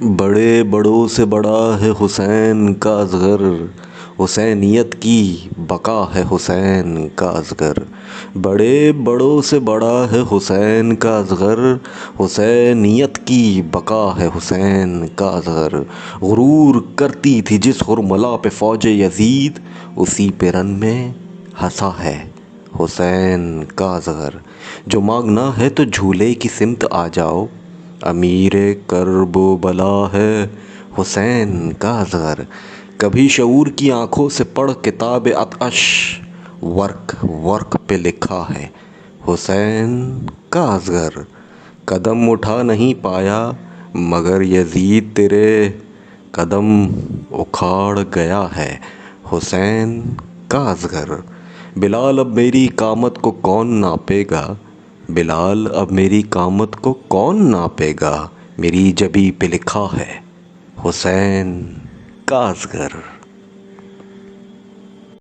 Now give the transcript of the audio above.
بڑے بڑوں سے بڑا ہے حسین کا اصغر، حسینیت کی بقا ہے حسین کا اصغر۔ بڑے بڑوں سے بڑا ہے حسین کا اصغر، حسینیت کی بقا ہے حسین کا اصغر۔ غرور کرتی تھی جس حرملا پہ فوج یزید، اسی پہ رن میں ہنسا ہے حسین کا اصغر۔ جو مانگنا ہے تو جھولے کی سمت آ جاؤ، امیر کرب و بلا ہے حسین کا اصغر۔ کبھی شعور کی آنکھوں سے پڑھ کتاب عطش، ورق ورق پہ لکھا ہے حسین کا اصغر۔ قدم اٹھا نہیں پایا مگر یزید تیرے قدم اکھاڑ گیا ہے حسین کا اصغر۔ بلال اب میری قامت کو کون ناپے گا، بلال اب میری قامت کو کون ناپے گا، میری جبیں پہ لکھا ہے حسین کا اصغر۔